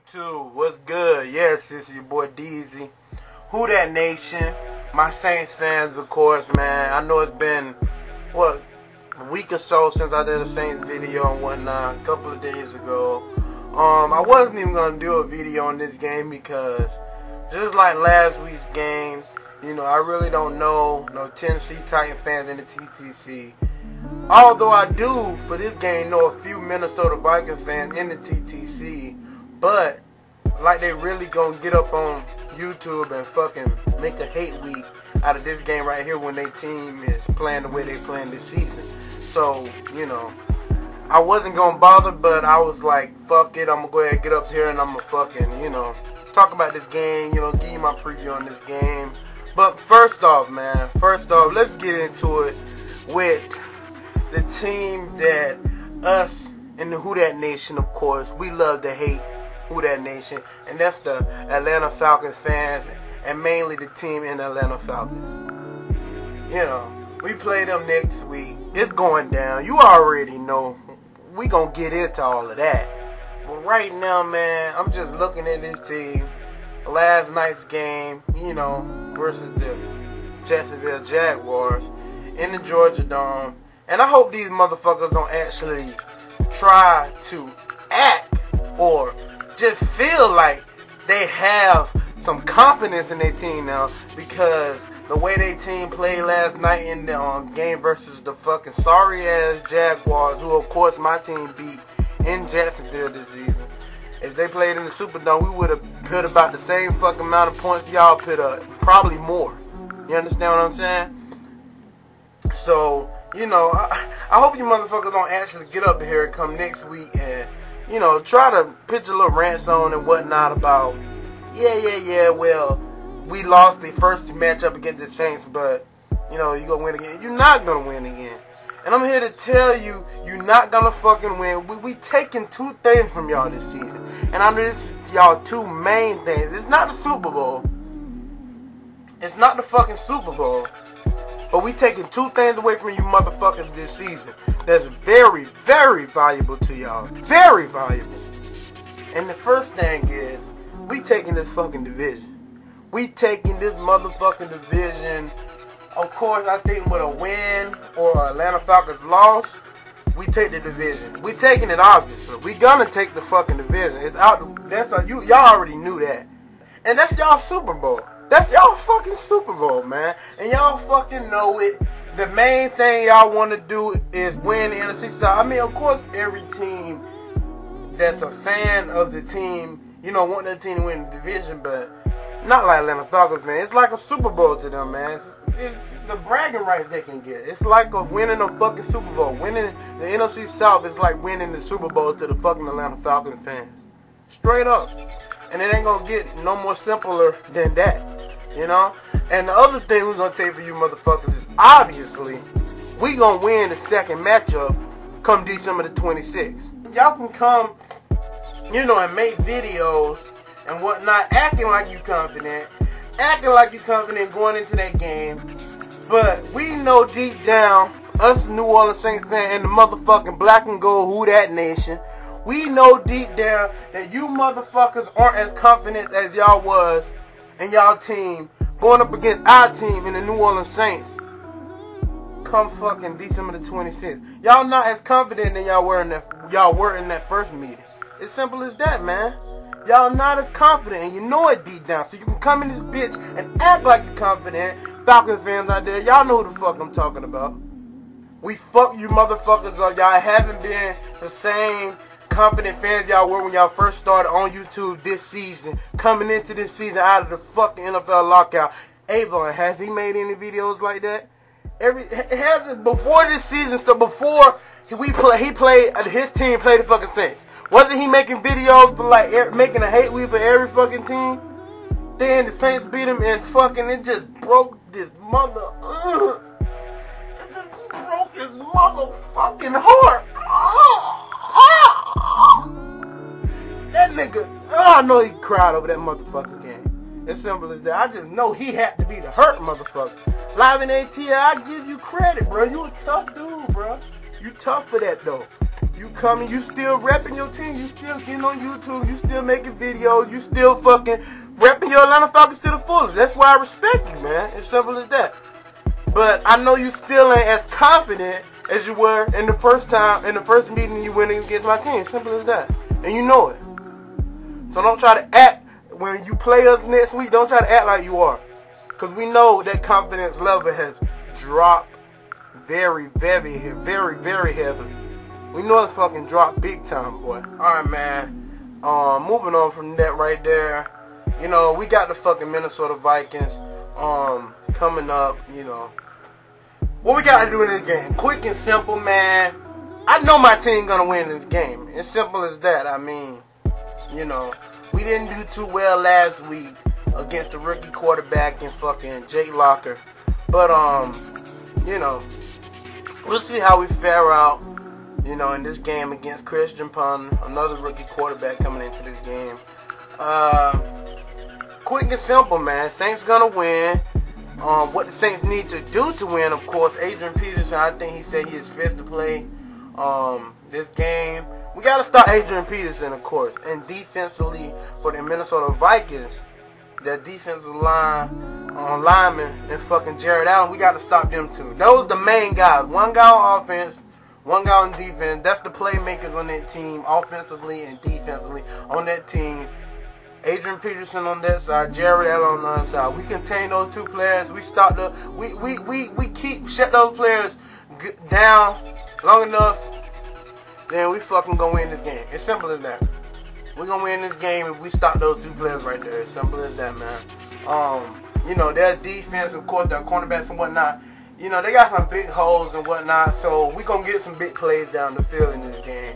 YouTube, what's good? Yes, this is your boy DZ. Who Dat Nation? My Saints fans, of course, man. I know it's been, what, a week or so since I did a Saints video and whatnot, a couple of days ago. I wasn't even going to do a video on this game because, just like last week's game, you know, I really don't know no Tennessee Titan fans in the TTC. Although I do, for this game, know a few Minnesota Vikings fans in the TTC. But, like they really gonna get up on YouTube and fucking make a hate week out of this game right here when their team is playing the way they playing this season. So, you know, I wasn't gonna bother, but I was like, fuck it, I'm gonna go ahead and get up here and I'm gonna fucking, you know, talk about this game, you know, give you my preview on this game. But first off, man, let's get into it with the team that us in the Who Dat Nation, of course, we love to hate. Who Dat Nation, and that's the Atlanta Falcons fans, and mainly the team in the Atlanta Falcons. You know, we play them next week. It's going down. You already know. We gonna get into all of that. But right now, man, I'm just looking at this team. Last night's game, you know, versus the Jacksonville Jaguars in the Georgia Dome, and I hope these motherfuckers don't actually try to act or just feel like they have some confidence in their team now, because the way their team played last night in the game versus the fucking sorry ass Jaguars, who of course my team beat in Jacksonville this season. If they played in the Superdome, we would have put about the same fucking amount of points y'all put up, probably more. You understand what I'm saying? So, you know, I hope you motherfuckers don't actually get up here and come next week and, you know, try to pitch a little rants on and whatnot about, well, we lost the first matchup against the Saints, but, you know, you're going to win again. You're not going to win again. And I'm here to tell you, you're not going to fucking win. We taking two things from y'all this season. And I know this is y'all two main things. It's not the Super Bowl. It's not the fucking Super Bowl. But we taking two things away from you motherfuckers this season that's very, very valuable to y'all. Very valuable. And the first thing is, we taking this fucking division. We taking this motherfucking division. Of course, I think with a win or Atlanta Falcons loss, we take the division. We taking it, obviously. We gonna take the fucking division. It's out. That's y'all already knew that. And that's y'all Super Bowl. That's y'all fucking Super Bowl, man. And y'all fucking know it. The main thing y'all want to do is win the NFC South. I mean, of course, every team that's a fan of the team, you know, want their team to win the division, but not like Atlanta Falcons, man. It's like a Super Bowl to them, man. It's the bragging rights they can get. It's like winning a fucking Super Bowl. Winning the NFC South is like winning the Super Bowl to the fucking Atlanta Falcons fans. Straight up. And it ain't gonna get no more simpler than that. You know? And the other thing we're going to take for you motherfuckers is, obviously, we going to win the second matchup come December the 26th. Y'all can come, you know, and make videos and whatnot, acting like you confident going into that game. But we know deep down, us New Orleans Saints fans and the motherfucking black and gold Who Dat Nation, we know deep down that you motherfuckers aren't as confident as y'all was and y'all team going up against our team in the New Orleans Saints come fucking December the 26th. Y'all not as confident than y'all were in that first meeting. It's simple as that, man. Y'all not as confident, and you know it deep down. So you can come in this bitch and act like you're confident. Falcons fans out there, y'all know who the fuck I'm talking about. We fuck you motherfuckers up. Y'all haven't been the same confident fans y'all were when y'all first started on YouTube this season, coming into this season out of the fucking NFL lockout. Avon, has he made any videos like that? Before this season, so before his team played the fucking Saints, wasn't he making videos for like making a hate week for every fucking team? Then the Saints beat him and fucking it just broke this it just broke his motherfucking heart. That nigga, I know he cried over that motherfucking game. As simple as that. I just know he had to be the hurt motherfucker. Live in ATL, I give you credit, bro. You a tough dude, bro. You tough for that, though. You coming, you still repping your team, you still getting on YouTube, you still making videos, you still fucking repping your Atlanta Falcons to the fullest. That's why I respect you, man. As simple as that. But I know you still ain't as confident as you were in the first meeting you went against my team. Simple as that. And you know it. So don't try to act, when you play us next week, don't try to act like you are. Because we know that confidence level has dropped very, very, very, very heavily. We know it's fucking dropped big time, boy. Alright, man. Moving on from that right there. You know, we got the fucking Minnesota Vikings coming up, you know. What we got to do in this game? Quick and simple, man. I know my team gonna win this game. As simple as that. I mean, you know, we didn't do too well last week against the rookie quarterback and fucking Jake Locker. But, you know, we'll see how we fare out, you know, in this game against Christian Ponder, another rookie quarterback coming into this game. Quick and simple, man. Saints gonna win. What the Saints need to do to win, of course, Adrian Peterson, I think he said he is fit to play this game. We got to stop Adrian Peterson, of course. And defensively, for the Minnesota Vikings, that defensive lineman and fucking Jared Allen, we got to stop them too. Those the main guys. One guy on offense, one guy on defense. That's the playmakers on that team, offensively and defensively on that team. Adrian Peterson on that side, Jared Allen on the other side. We contain those two players. We stop the we shut those players down long enough, then we fucking gonna win this game. It's simple as that. We're gonna win this game if we stop those two players right there. It's simple as that, man. You know, their defense, of course, their cornerbacks and whatnot, you know, they got some big holes and whatnot, so we gonna get some big plays down the field in this game.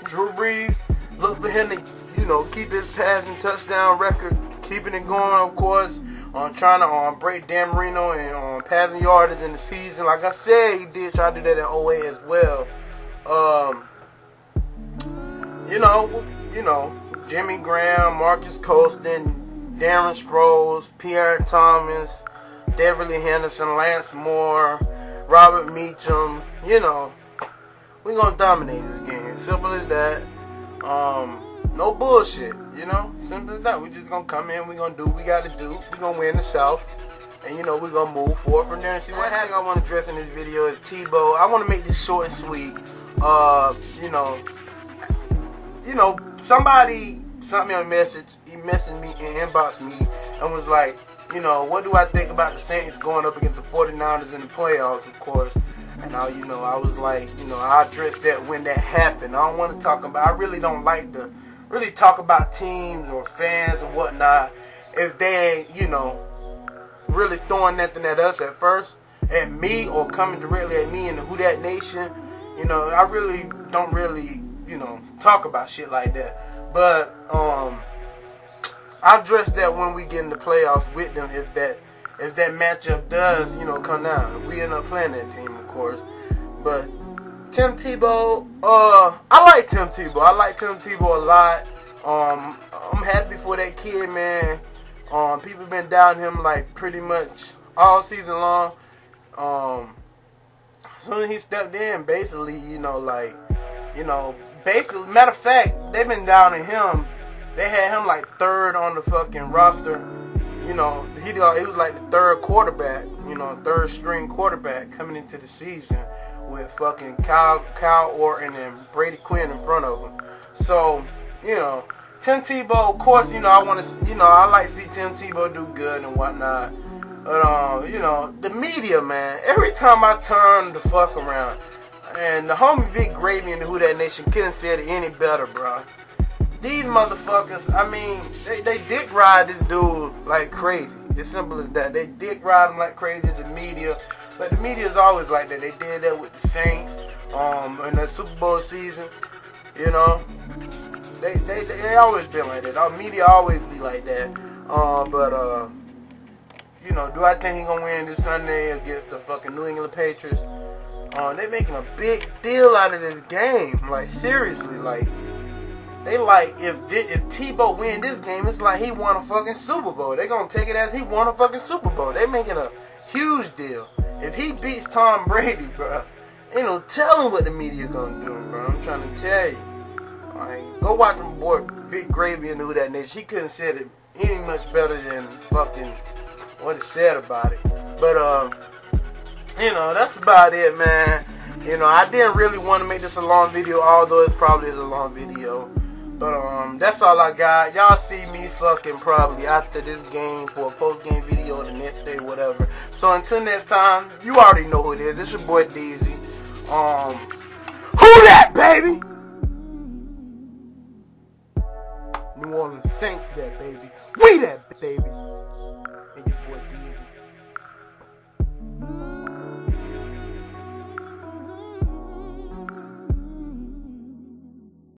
Drew Brees, look for him to, you know, keep his passing touchdown record, keeping it going, of course, trying to break Dan Marino and passing yardage in the season. Like I said, he did try to do that in 08 as well. You know, Jimmy Graham, Marcus Colston, Darren Sproles, Pierre Thomas, Deverly Henderson, Lance Moore, Robert Meacham. You know, we're going to dominate this game. Simple as that. No bullshit, you know, simple as that. We just gonna come in, we gonna do what we gotta do, we gonna win the South, and you know, we gonna move forward from there and see what happens. I want to address in this video is Tebow. I want to make this short and sweet. You know, somebody sent me a message, he messaged me and inboxed me and was like, you know, what do I think about the Saints going up against the 49ers in the playoffs, of course. And you know, I was like, you know, I addressed that when that happened. I don't want to talk about, I really don't like to really talk about teams or fans or whatnot if they ain't, you know, really throwing nothing at us at first, at me, or coming directly at me in the Who Dat Nation. You know, I really don't really, you know, talk about shit like that. But I address that when we get in the playoffs with them, if that matchup does, you know, come down. We end up playing that team, of course. But Tim Tebow, I like Tim Tebow. I like Tim Tebow a lot. I'm happy for that kid, man. People been doubting him like pretty much all season long. As soon as he stepped in, basically, you know, like, you know, basically, matter of fact, they've been doubting him. They had him like third on the fucking roster. You know, he was like the third quarterback, you know, third string quarterback coming into the season with fucking Kyle Orton and Brady Quinn in front of him. So, you know, Tim Tebow, of course, you know, I like to see Tim Tebow do good and whatnot. But, you know, the media, man, every time I turn the fuck around, and the homie Vic Gravy and the Who Dat Nation couldn't say it any better, bro. These motherfuckers, I mean, they dick ride this dude like crazy. It's simple as that. They dick ride him like crazy, the media. But the media is always like that. They did that with the Saints in the Super Bowl season. You know, they always been like that. Our media always be like that. You know, do I think he gonna win this Sunday against the fucking New England Patriots? They making a big deal out of this game. Like, seriously, like, they like, if Tebow win this game, it's like he won a fucking Super Bowl. They gonna take it as he won a fucking Super Bowl. They making a huge deal. If he beats Tom Brady, bro, Ain't no telling what the media gonna do, bro. I'm trying to tell you. Alright, go watch my boy Big Gravy and Who That Nation. He couldn't say it any much better than fucking what he said about it. But you know, that's about it, man. You know, I didn't really want to make this a long video, although it probably is a long video. But that's all I got. Y'all see me fucking probably after this game for a post-game video the next day, whatever. So until next time, you already know who it is. It's your boy Deezy. Who that, baby? New Orleans Saints that, baby. We that, baby. And your boy Deezy.